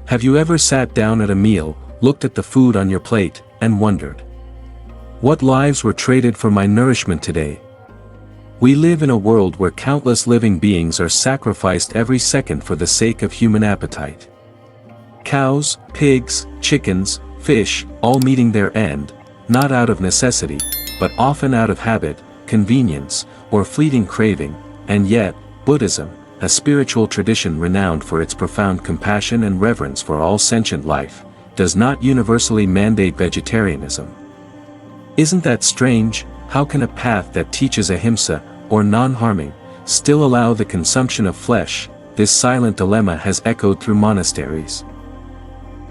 Have you ever sat down at a meal, looked at the food on your plate, and wondered, what lives were traded for my nourishment today? We live in a world where countless living beings are sacrificed every second for the sake of human appetite. Cows, pigs, chickens, fish, all meeting their end, not out of necessity, but often out of habit, convenience, or fleeting craving, and yet, Buddhism, a spiritual tradition renowned for its profound compassion and reverence for all sentient life, does not universally mandate vegetarianism. Isn't that strange? How can a path that teaches ahimsa, or non-harming, still allow the consumption of flesh? This silent dilemma has echoed through monasteries,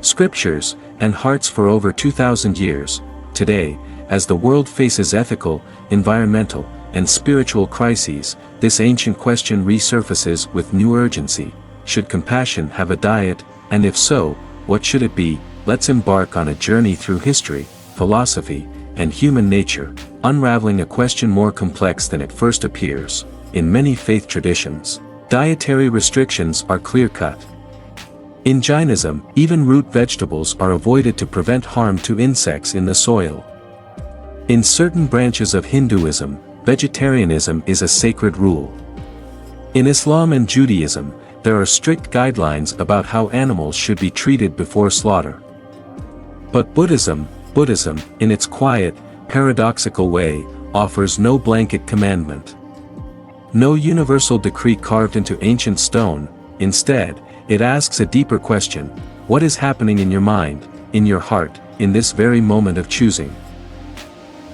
scriptures, and hearts for over 2,000 years. Today, as the world faces ethical, environmental, and spiritual crises, this ancient question resurfaces with new urgency. Should compassion have a diet, and if so, what should it be? Let's embark on a journey through history, philosophy, and human nature, unraveling a question more complex than it first appears. In many faith traditions, dietary restrictions are clear-cut. In Jainism, even root vegetables are avoided to prevent harm to insects in the soil. In certain branches of Hinduism, vegetarianism is a sacred rule. In Islam and Judaism, there are strict guidelines about how animals should be treated before slaughter. But Buddhism, in its quiet, paradoxical way, offers no blanket commandment. No universal decree carved into ancient stone. Instead, it asks a deeper question: what is happening in your mind, in your heart, in this very moment of choosing?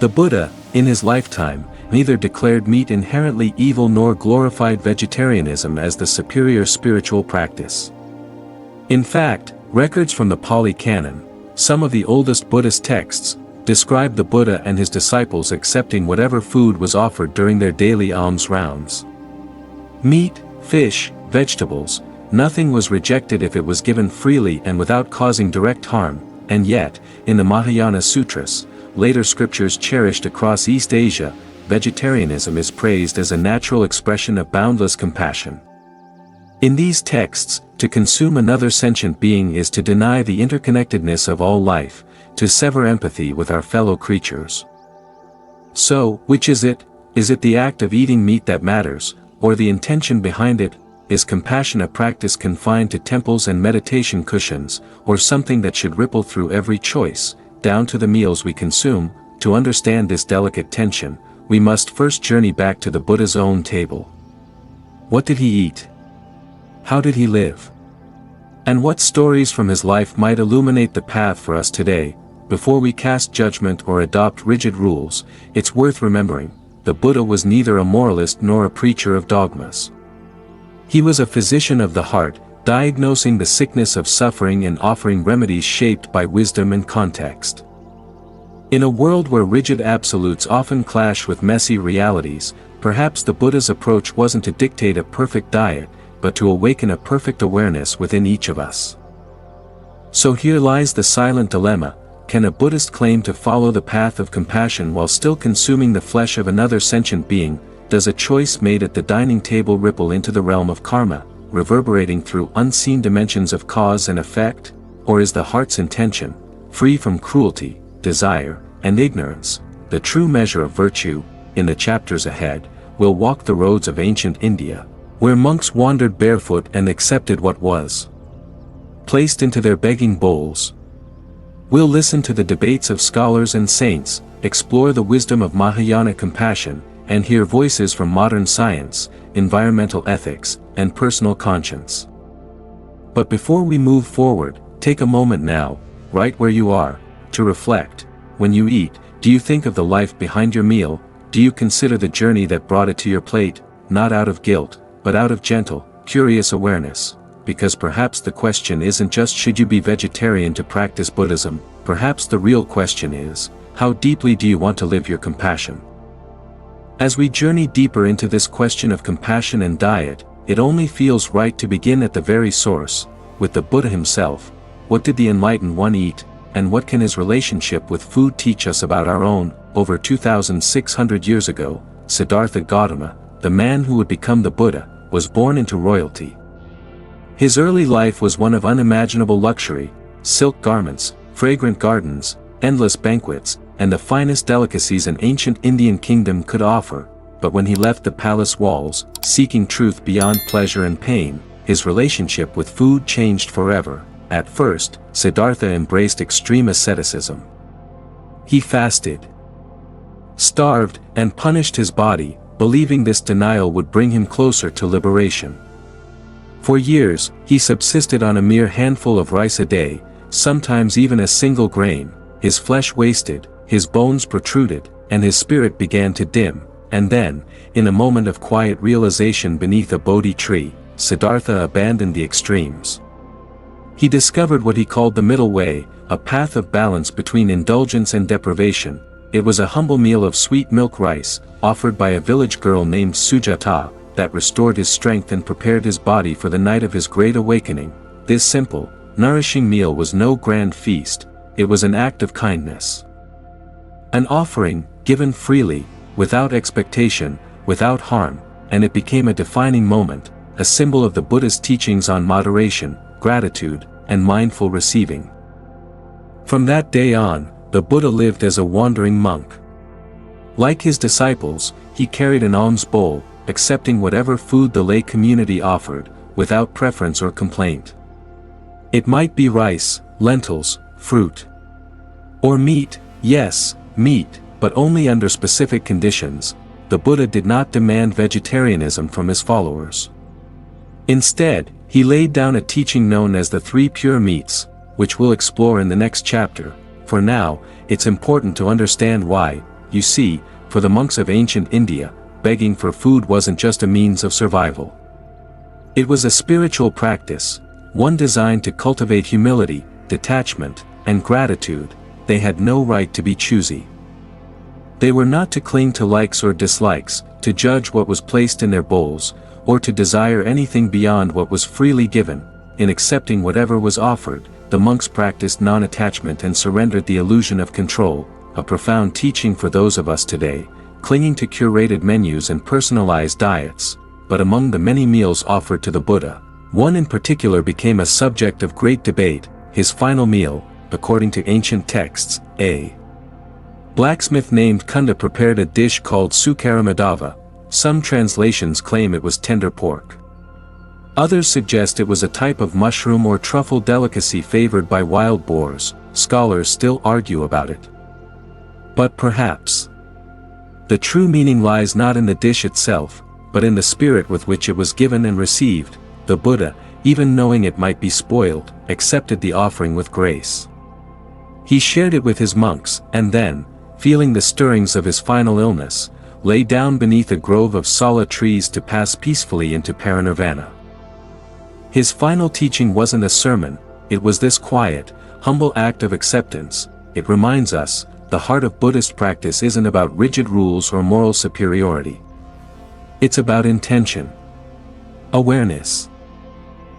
The Buddha, in his lifetime, neither declared meat inherently evil nor glorified vegetarianism as the superior spiritual practice. In fact, records from the Pali Canon, some of the oldest Buddhist texts, describe the Buddha and his disciples accepting whatever food was offered during their daily alms rounds. Meat, fish, vegetables, nothing was rejected if it was given freely and without causing direct harm, and yet, in the Mahayana Sutras, later scriptures cherished across East Asia, vegetarianism is praised as a natural expression of boundless compassion. In these texts, to consume another sentient being is to deny the interconnectedness of all life, to sever empathy with our fellow creatures. So, which is it? Is it the act of eating meat that matters, or the intention behind it? Is compassion a practice confined to temples and meditation cushions, or something that should ripple through every choice, down to the meals we consume? To understand this delicate tension, we must first journey back to the Buddha's own table. What did he eat? How did he live? And what stories from his life might illuminate the path for us today? Before we cast judgment or adopt rigid rules, it's worth remembering, the Buddha was neither a moralist nor a preacher of dogmas. He was a physician of the heart, diagnosing the sickness of suffering and offering remedies shaped by wisdom and context. In a world where rigid absolutes often clash with messy realities, perhaps the Buddha's approach wasn't to dictate a perfect diet, but to awaken a perfect awareness within each of us. So here lies the silent dilemma: can a Buddhist claim to follow the path of compassion while still consuming the flesh of another sentient being? Does a choice made at the dining table ripple into the realm of karma, reverberating through unseen dimensions of cause and effect? Or is the heart's intention, free from cruelty, desire, and ignorance, the true measure of virtue? In the chapters ahead, we'll walk the roads of ancient India, where monks wandered barefoot and accepted what was placed into their begging bowls. We'll listen to the debates of scholars and saints, explore the wisdom of Mahayana compassion, and hear voices from modern science, environmental ethics, and personal conscience. But before we move forward, take a moment now, right where you are, to reflect. When you eat, do you think of the life behind your meal? Do you consider the journey that brought it to your plate, not out of guilt, but out of gentle, curious awareness? Because perhaps the question isn't just should you be vegetarian to practice Buddhism, perhaps the real question is, how deeply do you want to live your compassion? As we journey deeper into this question of compassion and diet, it only feels right to begin at the very source, with the Buddha himself. What did the enlightened one eat, and what can his relationship with food teach us about our own? Over 2,600 years ago, Siddhartha Gautama, the man who would become the Buddha, was born into royalty. His early life was one of unimaginable luxury: silk garments, fragrant gardens, endless banquets, and the finest delicacies an ancient Indian kingdom could offer. But when he left the palace walls, seeking truth beyond pleasure and pain, his relationship with food changed forever. At first, Siddhartha embraced extreme asceticism. He fasted, starved, and punished his body, believing this denial would bring him closer to liberation. For years, he subsisted on a mere handful of rice a day, sometimes even a single grain. His flesh wasted, his bones protruded, and his spirit began to dim. And then, in a moment of quiet realization beneath a Bodhi tree, Siddhartha abandoned the extremes. He discovered what he called the middle way, a path of balance between indulgence and deprivation. It was a humble meal of sweet milk rice, offered by a village girl named Sujata, that restored his strength and prepared his body for the night of his great awakening. This simple, nourishing meal was no grand feast, it was an act of kindness. An offering, given freely, without expectation, without harm, and it became a defining moment, a symbol of the Buddhist teachings on moderation, gratitude, and mindful receiving. From that day on, the Buddha lived as a wandering monk. Like his disciples, he carried an alms bowl, accepting whatever food the lay community offered, without preference or complaint. It might be rice, lentils, fruit, or meat. Yes, meat, but only under specific conditions. The Buddha did not demand vegetarianism from his followers. Instead, he laid down a teaching known as the three pure meats, which we'll explore in the next chapter. For now, it's important to understand why. You see, for the monks of ancient India, begging for food wasn't just a means of survival. It was a spiritual practice, one designed to cultivate humility, detachment, and gratitude. They had no right to be choosy. They were not to cling to likes or dislikes, to judge what was placed in their bowls, or to desire anything beyond what was freely given. In accepting whatever was offered, the monks practiced non-attachment and surrendered the illusion of control, a profound teaching for those of us today, clinging to curated menus and personalized diets. But among the many meals offered to the Buddha, one in particular became a subject of great debate: his final meal, according to ancient texts. A blacksmith named Kunda prepared a dish called Sukaramadava. Some translations claim it was tender pork. Others suggest it was a type of mushroom or truffle delicacy favored by wild boars. Scholars still argue about it. But perhaps the true meaning lies not in the dish itself, but in the spirit with which it was given and received. The Buddha, even knowing it might be spoiled, accepted the offering with grace. He shared it with his monks, and then, feeling the stirrings of his final illness, lay down beneath a grove of sala trees to pass peacefully into parinirvana. His final teaching wasn't a sermon, it was this quiet, humble act of acceptance. It reminds us, the heart of Buddhist practice isn't about rigid rules or moral superiority. It's about intention, awareness,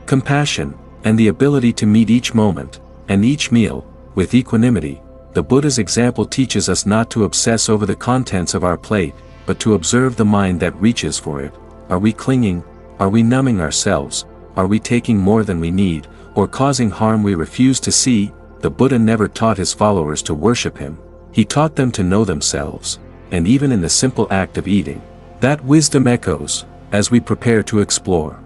compassion, and the ability to meet each moment, and each meal, with equanimity. The Buddha's example teaches us not to obsess over the contents of our plate, but to observe the mind that reaches for it. Are we clinging? Are we numbing ourselves? Are we taking more than we need, or causing harm we refuse to see? The Buddha never taught his followers to worship him. He taught them to know themselves, and even in the simple act of eating, that wisdom echoes, as we prepare to explore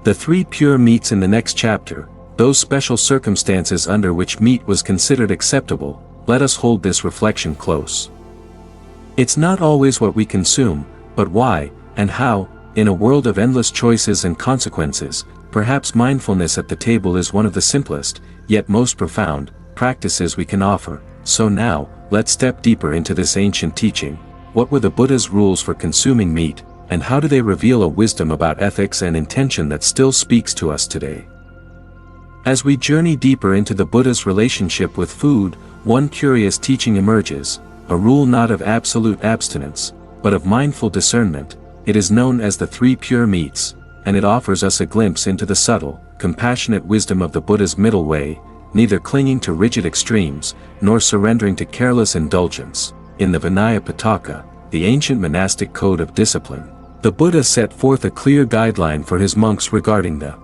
the three pure meats in the next chapter, those special circumstances under which meat was considered acceptable. Let us hold this reflection close. It's not always what we consume, but why, and how. In a world of endless choices and consequences, perhaps mindfulness at the table is one of the simplest, yet most profound, practices we can offer. So now, let's step deeper into this ancient teaching. What were the Buddha's rules for consuming meat, and how do they reveal a wisdom about ethics and intention that still speaks to us today? As we journey deeper into the Buddha's relationship with food, one curious teaching emerges, a rule not of absolute abstinence, but of mindful discernment. It is known as the three pure meats, and it offers us a glimpse into the subtle, compassionate wisdom of the Buddha's middle way, neither clinging to rigid extremes, nor surrendering to careless indulgence. In the Vinaya Pitaka, the ancient monastic code of discipline, the Buddha set forth a clear guideline for his monks regarding the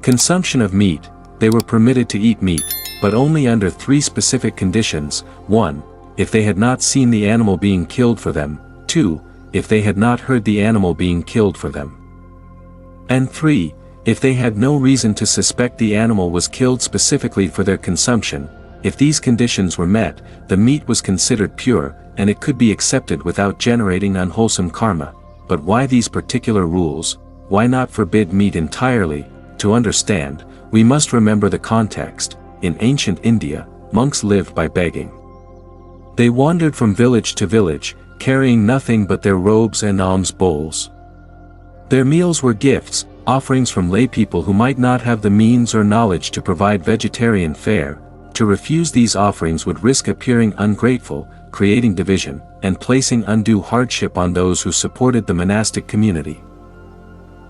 Consumption of meat. They were permitted to eat meat, but only under 3 specific conditions. 1. If they had not seen the animal being killed for them. 2. If they had not heard the animal being killed for them. And 3. If they had no reason to suspect the animal was killed specifically for their consumption. If these conditions were met, the meat was considered pure, and it could be accepted without generating unwholesome karma. But why these particular rules? Why not forbid meat entirely? To understand, we must remember the context. In ancient India, monks lived by begging. They wandered from village to village, carrying nothing but their robes and alms bowls. Their meals were gifts, offerings from laypeople who might not have the means or knowledge to provide vegetarian fare. To refuse these offerings would risk appearing ungrateful, creating division, and placing undue hardship on those who supported the monastic community.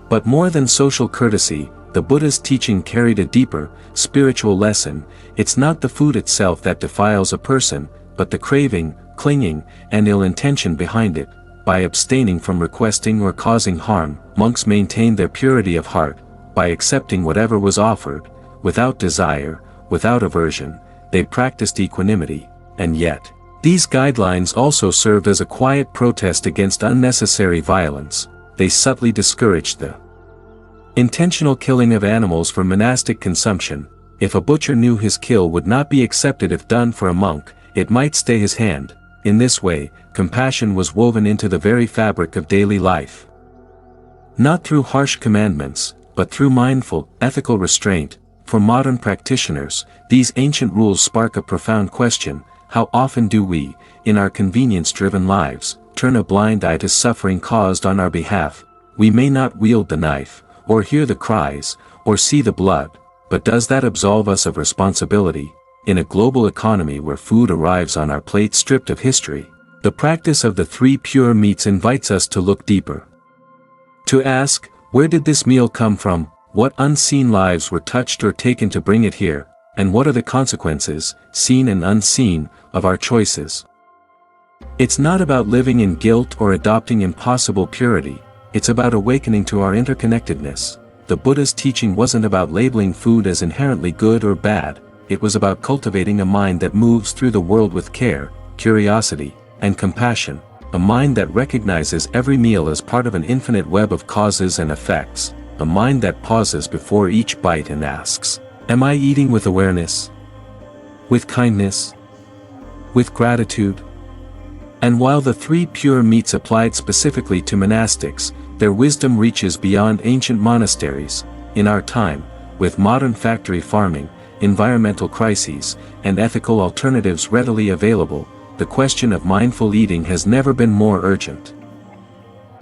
But more than social courtesy, the Buddha's teaching carried a deeper, spiritual lesson. It's not the food itself that defiles a person, but the craving, clinging, and ill intention behind it. By abstaining from requesting or causing harm, monks maintained their purity of heart. By accepting whatever was offered, without desire, without aversion, they practiced equanimity. And yet, these guidelines also served as a quiet protest against unnecessary violence. They subtly discouraged the intentional killing of animals for monastic consumption. If a butcher knew his kill would not be accepted if done for a monk, it might stay his hand. In this way, compassion was woven into the very fabric of daily life. Not through harsh commandments, but through mindful, ethical restraint. For modern practitioners, these ancient rules spark a profound question: how often do we, in our convenience-driven lives, turn a blind eye to suffering caused on our behalf? We may not wield the knife, or hear the cries, or see the blood, but does that absolve us of responsibility? In a global economy where food arrives on our plate stripped of history, the practice of the 3 pure meats invites us to look deeper. To ask, where did this meal come from? What unseen lives were touched or taken to bring it here? And what are the consequences, seen and unseen, of our choices? It's not about living in guilt or adopting impossible purity. It's about awakening to our interconnectedness. The Buddha's teaching wasn't about labeling food as inherently good or bad. It was about cultivating a mind that moves through the world with care, curiosity, and compassion. A mind that recognizes every meal as part of an infinite web of causes and effects. A mind that pauses before each bite and asks, am I eating with awareness? With kindness? With gratitude? And while the 3 pure meats applied specifically to monastics, their wisdom reaches beyond ancient monasteries. In our time, with modern factory farming, environmental crises, and ethical alternatives readily available, the question of mindful eating has never been more urgent.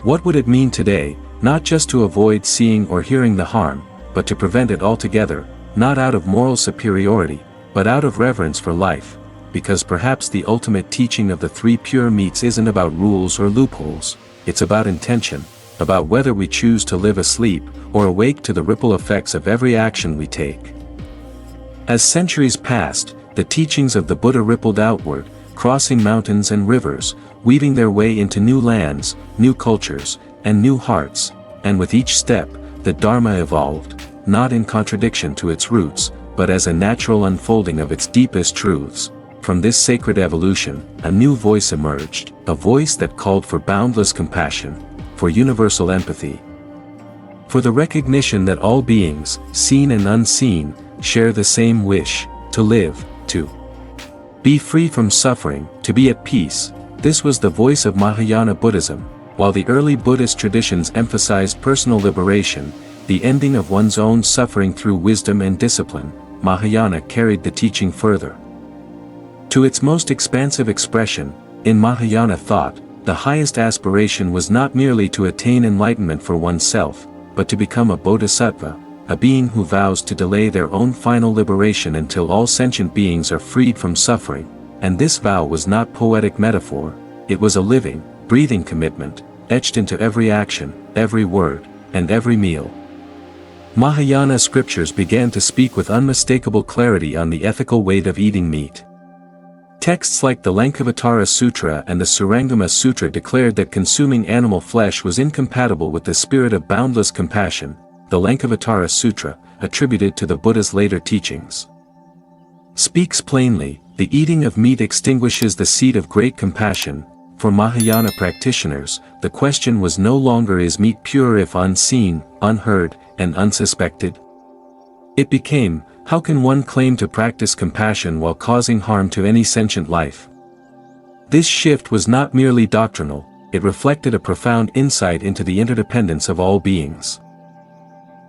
What would it mean today, not just to avoid seeing or hearing the harm, but to prevent it altogether, not out of moral superiority, but out of reverence for life? Because perhaps the ultimate teaching of the 3 pure meats isn't about rules or loopholes, it's about intention, about whether we choose to live asleep or awake to the ripple effects of every action we take. As centuries passed, the teachings of the Buddha rippled outward, crossing mountains and rivers, weaving their way into new lands, new cultures, and new hearts, and with each step, the Dharma evolved, not in contradiction to its roots, but as a natural unfolding of its deepest truths. From this sacred evolution, a new voice emerged, a voice that called for boundless compassion, for universal empathy, for the recognition that all beings, seen and unseen, share the same wish, to live, to be free from suffering, to be at peace. This was the voice of Mahayana Buddhism. While the early Buddhist traditions emphasized personal liberation, the ending of one's own suffering through wisdom and discipline, Mahayana carried the teaching further. To its most expansive expression, in Mahayana thought, the highest aspiration was not merely to attain enlightenment for oneself, but to become a bodhisattva, a being who vows to delay their own final liberation until all sentient beings are freed from suffering. And this vow was not poetic metaphor, it was a living, breathing commitment, etched into every action, every word, and every meal. Mahayana scriptures began to speak with unmistakable clarity on the ethical weight of eating meat. Texts like the Lankavatara Sutra and the Surangama Sutra declared that consuming animal flesh was incompatible with the spirit of boundless compassion. The Lankavatara Sutra, attributed to the Buddha's later teachings. Speaks plainly, the eating of meat extinguishes the seed of great compassion. For Mahayana practitioners, the question was no longer is meat pure if unseen, unheard, and unsuspected? It became, how can one claim to practice compassion while causing harm to any sentient life? This shift was not merely doctrinal, it reflected a profound insight into the interdependence of all beings.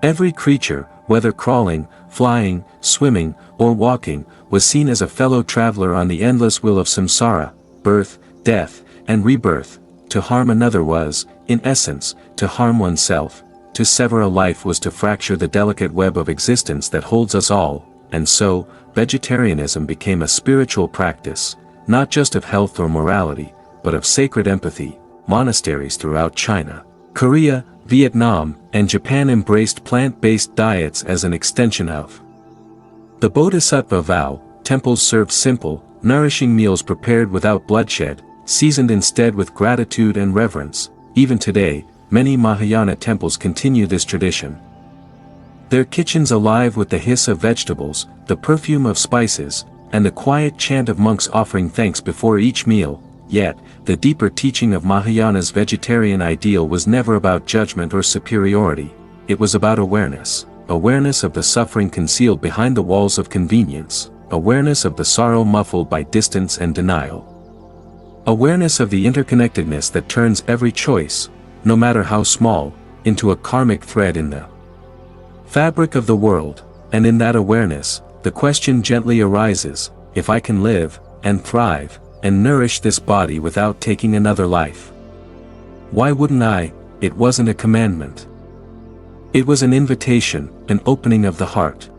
Every creature, whether crawling, flying, swimming, or walking, was seen as a fellow traveler on the endless wheel of samsara, birth, death, and rebirth. To harm another was, in essence, to harm oneself. To sever a life was to fracture the delicate web of existence that holds us all, and so, vegetarianism became a spiritual practice, not just of health or morality, but of sacred empathy. Monasteries throughout China, Korea, Vietnam, and Japan embraced plant-based diets as an extension of the Bodhisattva vow. Temples served simple, nourishing meals prepared without bloodshed, seasoned instead with gratitude and reverence. Even today, many Mahayana temples continue this tradition. Their kitchens alive with the hiss of vegetables, the perfume of spices, and the quiet chant of monks offering thanks before each meal. Yet, the deeper teaching of Mahayana's vegetarian ideal was never about judgment or superiority. It was about awareness. Awareness of the suffering concealed behind the walls of convenience. Awareness of the sorrow muffled by distance and denial. Awareness of the interconnectedness that turns every choice, no matter how small, into a karmic thread in the fabric of the world. And in that awareness, the question gently arises, if I can live, and thrive, and nourish this body without taking another life, why wouldn't I? It wasn't a commandment. It was an invitation, an opening of the heart.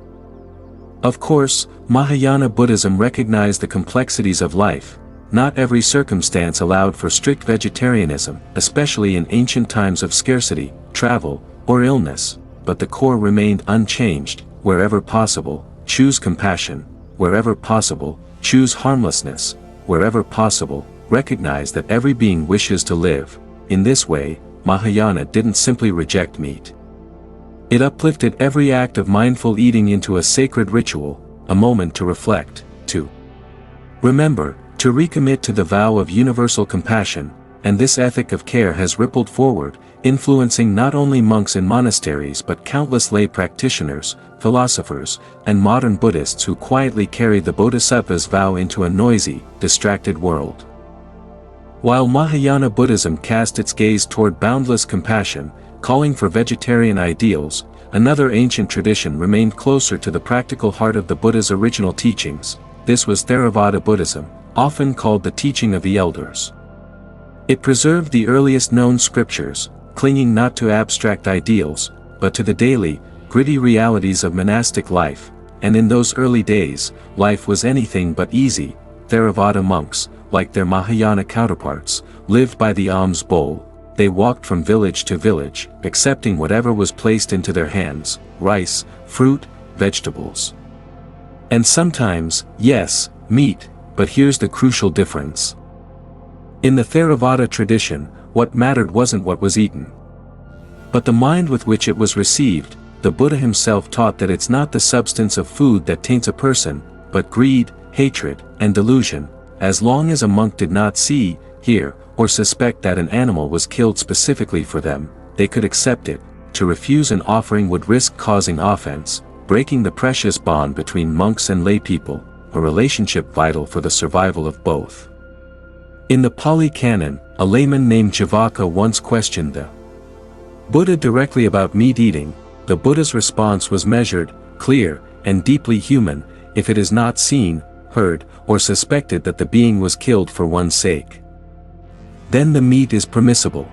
Of course, Mahayana Buddhism recognized the complexities of life. Not every circumstance allowed for strict vegetarianism, especially in ancient times of scarcity, travel, or illness, but the core remained unchanged. Wherever possible, choose compassion. Wherever possible, choose harmlessness. Wherever possible, recognize that every being wishes to live. In this way, Mahayana didn't simply reject meat. It uplifted every act of mindful eating into a sacred ritual, a moment to reflect, to remember, to recommit to the vow of universal compassion. And this ethic of care has rippled forward, influencing not only monks in monasteries but countless lay practitioners, philosophers, and modern Buddhists who quietly carry the Bodhisattva's vow into a noisy, distracted world. While Mahayana Buddhism cast its gaze toward boundless compassion, calling for vegetarian ideals, another ancient tradition remained closer to the practical heart of the Buddha's original teachings. This was Theravada Buddhism, often called the teaching of the elders. It preserved the earliest known scriptures, clinging not to abstract ideals, but to the daily, gritty realities of monastic life. And in those early days, life was anything but easy. Theravada monks, like their Mahayana counterparts, lived by the alms bowl. They walked from village to village, accepting whatever was placed into their hands: rice, fruit, vegetables. And sometimes, yes, meat, but here's the crucial difference. In the Theravada tradition, what mattered wasn't what was eaten, but the mind with which it was received. The Buddha himself taught that it's not the substance of food that taints a person, but greed, hatred, and delusion. As long as a monk did not see, hear, or suspect that an animal was killed specifically for them, they could accept it. To refuse an offering would risk causing offense, breaking the precious bond between monks and lay people, a relationship vital for the survival of both. In the Pali Canon, a layman named Javaka once questioned the Buddha directly about meat eating. The Buddha's response was measured, clear, and deeply human. If it is not seen, heard, or suspected that the being was killed for one's sake, then the meat is permissible.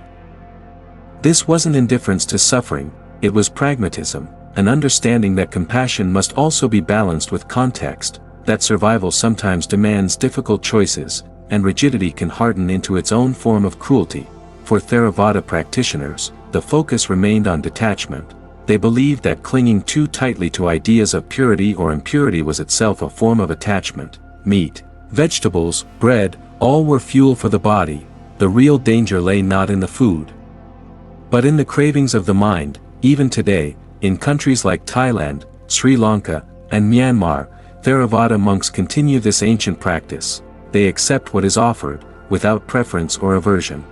This wasn't indifference to suffering, it was pragmatism, an understanding that compassion must also be balanced with context, that survival sometimes demands difficult choices, and rigidity can harden into its own form of cruelty. For Theravada practitioners, the focus remained on detachment. They believed that clinging too tightly to ideas of purity or impurity was itself a form of attachment. Meat, vegetables, bread, all were fuel for the body. The real danger lay not in the food, but in the cravings of the mind. Even today, in countries like Thailand, Sri Lanka, and Myanmar, Theravada monks continue this ancient practice. They accept what is offered, without preference or aversion.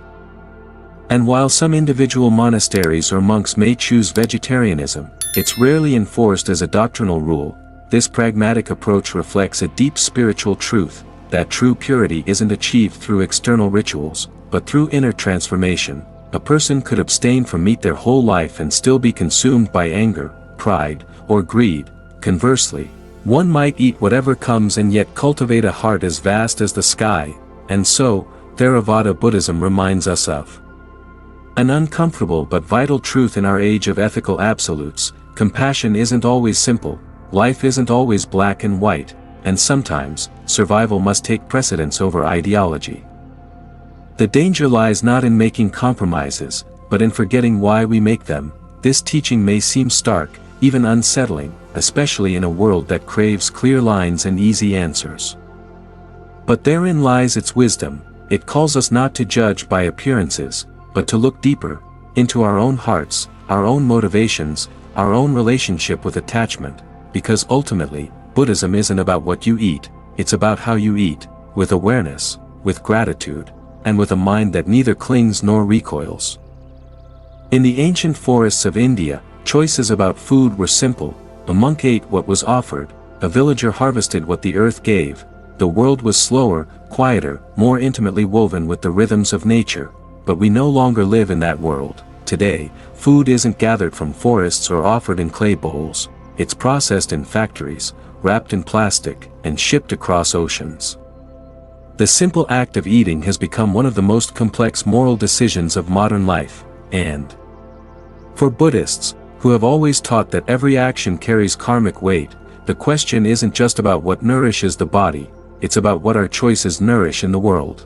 And while some individual monasteries or monks may choose vegetarianism, it's rarely enforced as a doctrinal rule. This pragmatic approach reflects a deep spiritual truth, that true purity isn't achieved through external rituals, but through inner transformation. A person could abstain from meat their whole life and still be consumed by anger, pride, or greed. Conversely, one might eat whatever comes and yet cultivate a heart as vast as the sky, and so, Theravada Buddhism reminds us of an uncomfortable but vital truth in our age of ethical absolutes. Compassion isn't always simple, life isn't always black and white, and sometimes, survival must take precedence over ideology. The danger lies not in making compromises, but in forgetting why we make them. This teaching may seem stark, even unsettling, especially in a world that craves clear lines and easy answers. But therein lies its wisdom. It calls us not to judge by appearances, but to look deeper, into our own hearts, our own motivations, our own relationship with attachment, because ultimately, Buddhism isn't about what you eat, it's about how you eat, with awareness, with gratitude, and with a mind that neither clings nor recoils. In the ancient forests of India, choices about food were simple. A monk ate what was offered, a villager harvested what the earth gave. The world was slower, quieter, more intimately woven with the rhythms of nature, but we no longer live in that world. Today, food isn't gathered from forests or offered in clay bowls, it's processed in factories, wrapped in plastic, and shipped across oceans. The simple act of eating has become one of the most complex moral decisions of modern life, and for Buddhists, who have always taught that every action carries karmic weight, the question isn't just about what nourishes the body, it's about what our choices nourish in the world.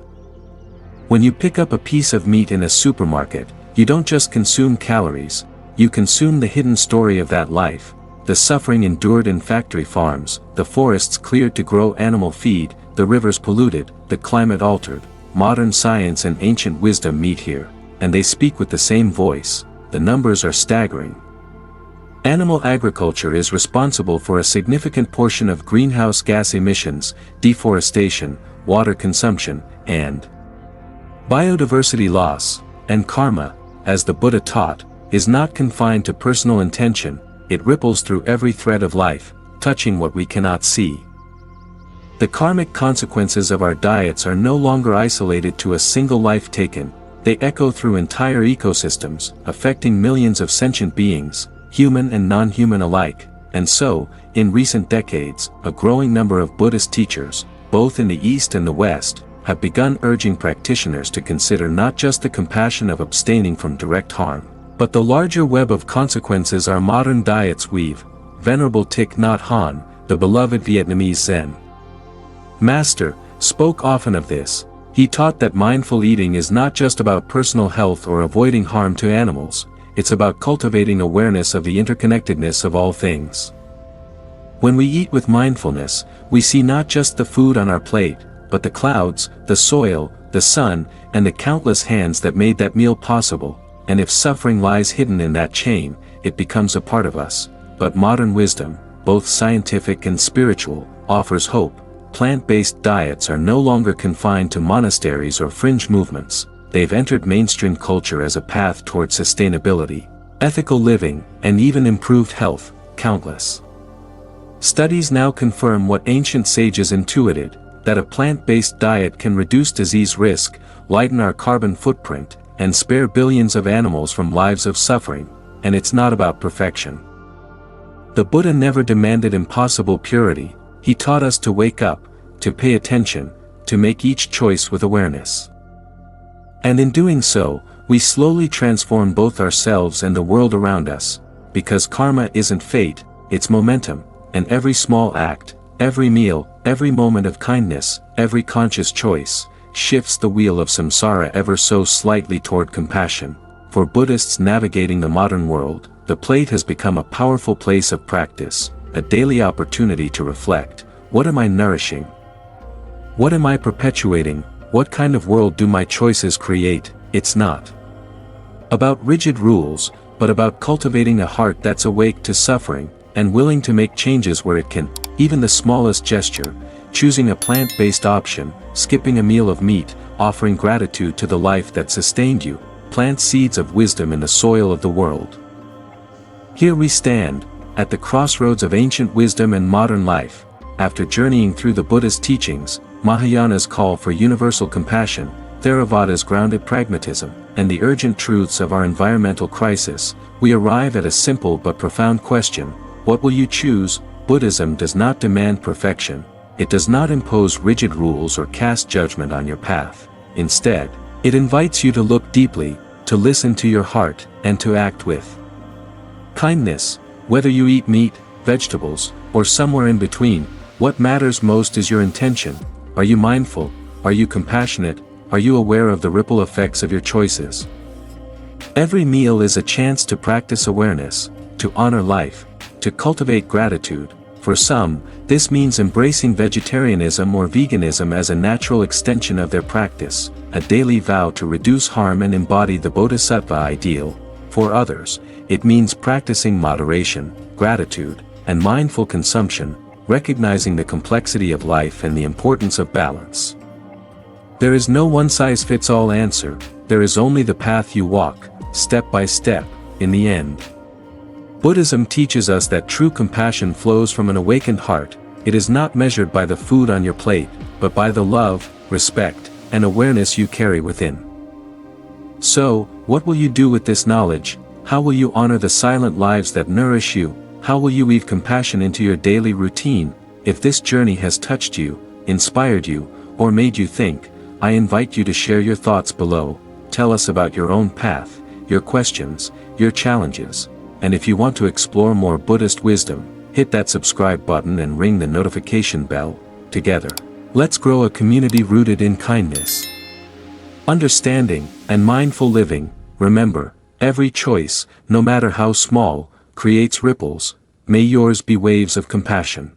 When you pick up a piece of meat in a supermarket, you don't just consume calories, you consume the hidden story of that life, the suffering endured in factory farms, the forests cleared to grow animal feed, the rivers polluted, the climate altered. Modern science and ancient wisdom meet here, and they speak with the same voice. The numbers are staggering. Animal agriculture is responsible for a significant portion of greenhouse gas emissions, deforestation, water consumption, and biodiversity loss. And karma, as the Buddha taught, is not confined to personal intention, it ripples through every thread of life, touching what we cannot see. The karmic consequences of our diets are no longer isolated to a single life taken, they echo through entire ecosystems, affecting millions of sentient beings, human and non-human alike. And so, in recent decades, a growing number of Buddhist teachers, both in the East and the West, have begun urging practitioners to consider not just the compassion of abstaining from direct harm, but the larger web of consequences our modern diets weave. Venerable Thich Nhat Hanh, the beloved Vietnamese Zen master, spoke often of this. He taught that mindful eating is not just about personal health or avoiding harm to animals, it's about cultivating awareness of the interconnectedness of all things. When we eat with mindfulness, we see not just the food on our plate, but the clouds, the soil, the sun, and the countless hands that made that meal possible. And if suffering lies hidden in that chain, it becomes a part of us. But modern wisdom, both scientific and spiritual, offers hope. Plant-based diets are no longer confined to monasteries or fringe movements. They've entered mainstream culture as a path toward sustainability, ethical living, and even improved health. Countless studies now confirm what ancient sages intuited, that a plant-based diet can reduce disease risk, lighten our carbon footprint, and spare billions of animals from lives of suffering. And it's not about perfection. The Buddha never demanded impossible purity. He taught us to wake up, to pay attention, to make each choice with awareness. And in doing so, we slowly transform both ourselves and the world around us, because karma isn't fate, it's momentum, and every small act, every meal, every moment of kindness, every conscious choice, shifts the wheel of samsara ever so slightly toward compassion. For Buddhists navigating the modern world, the plate has become a powerful place of practice, a daily opportunity to reflect. What am I nourishing? What am I perpetuating? What kind of world do my choices create? It's not about rigid rules, but about cultivating a heart that's awake to suffering, and willing to make changes where it can. Even the smallest gesture, choosing a plant-based option, skipping a meal of meat, offering gratitude to the life that sustained you, plant seeds of wisdom in the soil of the world. Here we stand, at the crossroads of ancient wisdom and modern life. After journeying through the Buddhist teachings, Mahayana's call for universal compassion, Theravada's grounded pragmatism, and the urgent truths of our environmental crisis, we arrive at a simple but profound question: what will you choose? Buddhism does not demand perfection. It does not impose rigid rules or cast judgment on your path. Instead, it invites you to look deeply, to listen to your heart, and to act with kindness. Whether you eat meat, vegetables, or somewhere in between, what matters most is your intention. Are you mindful? Are you compassionate? Are you aware of the ripple effects of your choices? Every meal is a chance to practice awareness, to honor life, to cultivate gratitude. For some, this means embracing vegetarianism or veganism as a natural extension of their practice, a daily vow to reduce harm and embody the bodhisattva ideal. For others, it means practicing moderation, gratitude, and mindful consumption, recognizing the complexity of life and the importance of balance. There is no one-size-fits-all answer. There is only the path you walk, step by step. In the end, Buddhism teaches us that true compassion flows from an awakened heart. It is not measured by the food on your plate, but by the love, respect, and awareness you carry within. So, what will you do with this knowledge? How will you honor the silent lives that nourish you? How will you weave compassion into your daily routine? If this journey has touched you, inspired you, or made you think, I invite you to share your thoughts below. Tell us about your own path, your questions, your challenges. And if you want to explore more Buddhist wisdom, hit that subscribe button and ring the notification bell. Together, let's grow a community rooted in kindness, understanding, and mindful living. Remember, every choice, no matter how small, creates ripples. May yours be waves of compassion.